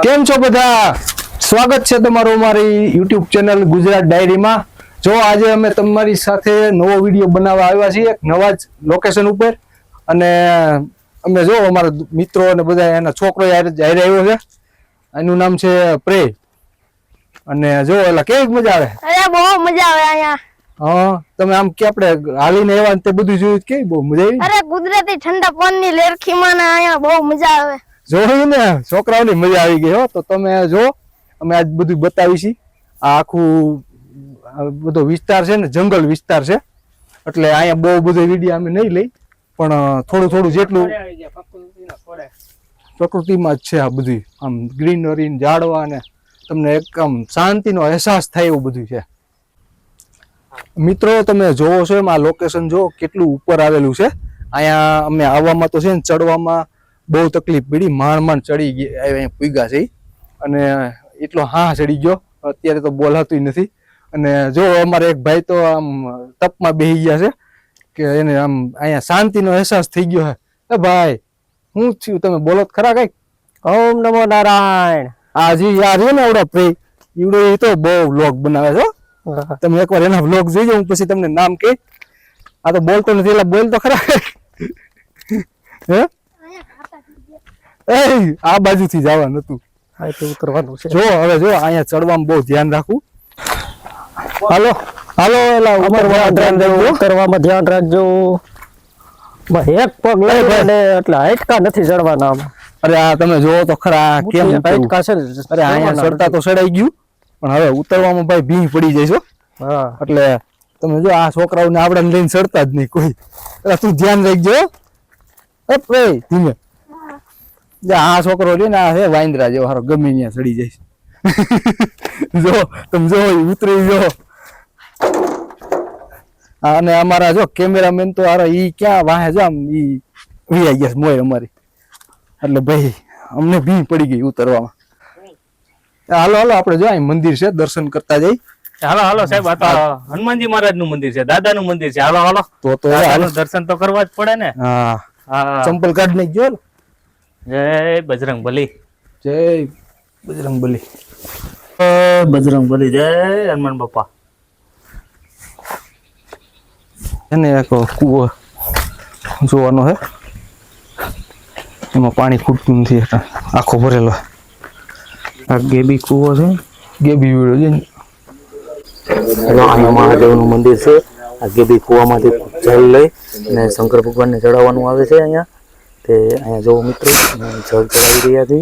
કેમ છો બધા? સ્વાગત છે તમારું અમારી YouTube ચેનલ ગુજરાત ડાયરીમાં। જો આજે અમે તમારી સાથે નવો વિડીયો બનાવવા આવ્યા છીએ એક નવા જ લોકેશન ઉપર અને અમે જો અમારા મિત્રો અને બધા એના છોકરો હારે આવ્યો છે। એનું નામ છે પ્રે અને જો એલા કેવી મજા આવે? અરે બહુ મજા આવે અહીંયા। હા તમે આમ કે આપણે હાલીને એવા તે બધું જોયું કે બહુ મજા આવી? અરે કુદરતી ઠંડા પાણીની લેરખીમાં અહીંયા બહુ મજા આવે। જોયું ને છોકરાઓની મજા આવી ગઈ હો। તો તમે જો અમે આજ બધું બતાવીશી। આ આખું બધો વિસ્તાર છે ને જંગલ વિસ્તાર છે એટલે અહીંયા બહુ બધો વિડીયો અમે નહીં લઈ પણ થોડું થોડું જેટલું પ્રકૃતિમાં જ છે આ બધું આમ ગ્રીનરી ઝાડવા ને તમને એક આમ શાંતિનો અહેસાસ થાય એવું બધું છે। મિત્રો તમે જોવો છો એમ આ લોકેશન જો કેટલું ઉપર આવેલું છે। અહીંયા અમે આવવામાં તો છે ને ચડવામાં બહુ તકલીફ પડી, માંડ ચડી ગયા અહીંયા પૂગ્યા છે અને એટલો હા ચડી ગયો અત્યારે તો બોલાતું નથી। અને જો અમારે એક ભાઈ તો આમ તપમાં બેસી ગયા છે કે એને આમ અહીંયા શાંતિનો અહેસાસ થઈ ગયો છે। એ ભાઈ શું થયું તમે બોલો ખરા કઈક? ઓમ નમો નારાયણ। આ જી યાર છે ને આવડો પ્રે ઈવડો એ તો બહુ વ્લોગ બનાવે છે। તમે એકવાર એના વ્લોગ જોઈજો, હું પછી તમને નામ કહી। આ તો બોલતો નથી એટલે બોલ તો ખરા હે? આ બાજુથી જવાનું હતું, અહીંથી ઉતરવાનું છે। જો હવે જો અહીંયા ચડવામાં બહુ ધ્યાન રાખવું। હાલો હાલો એલા ઉતરવામાં ધ્યાન રાખજો। બસ એક પગ લઈ ગયો એટલે હાઈટકા નથી ચડવાના આમ। અરે આ તમે જોવો તો ખરા કેમ હાઈટકા છે ને। અરે અહીંયા ચડતા તો ચડાઈ ગયું પણ હવે ઉતરવામાં ભાઈ ભીંગ પડી જાય છો। હા એટલે તમે જો આ છોકરાઓને આપણે લઈને ચડતા જ નહીં કોઈ। એટલે તું ધ્યાન રાખજો ધીમે। આ છોકરો છે ને આ છે વાંદરા જેવો હારો ગમે ત્યાં ચડી જાય જો તમે જો ઉતરી જો। અને અમારા જો કેમેરામેન તો હારો ઈ ક્યાં વાહે જો આમ ઈ વી ગયા મોય અમારી એટલે ભાઈ અમને ભીંગ પડી ગઈ ઉતરવામાં। હાલો હાલો આપણે જો અહીં મંદિર છે દર્શન કરતા જઈ। હાલો હાલો સાહેબ, આ તો હનુમાનજી મહારાજ નું મંદિર છે, દાદા નું મંદિર છે। હાલો હાલો તો દર્શન તો કરવા જ પડે ને। હા હા ચંપલ કાઢ નાખ જો। જય બજરંગ બલી, જય બજરંગ બલી, બજરંગ બલી, જય હનુમાન બાપા। એને એક કૂવો જોવાનો છે, એમાં પાણી ખૂટતું નથી એટલે આખો ભરેલો। આ ગેબી કૂવો છે, ગેબી વીડો છે ને અહીંયા મહાદેવનું મંદિર છે। આ ગેબી કૂવામાંથી જલ લઈ અને શંકર ભગવાનને ચડાવવાનું આવે છે અહીંયા। તે અહીંયા જો મિત્રો જળ ચડાવી રહ્યા છે।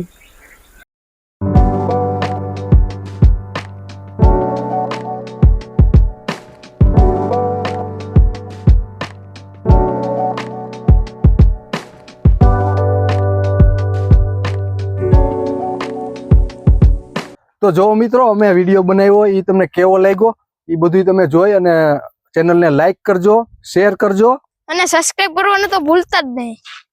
તો જો મિત્રો અમે વિડીયો બનાવ્યો એ તમને કેવો લાગ્યો એ બધું તમે જોઈ અને ચેનલને લાઈક કરજો, શેર કરજો અને સબસ્ક્રાઇબ કરવાનું તો ભૂલતા જ નહીં।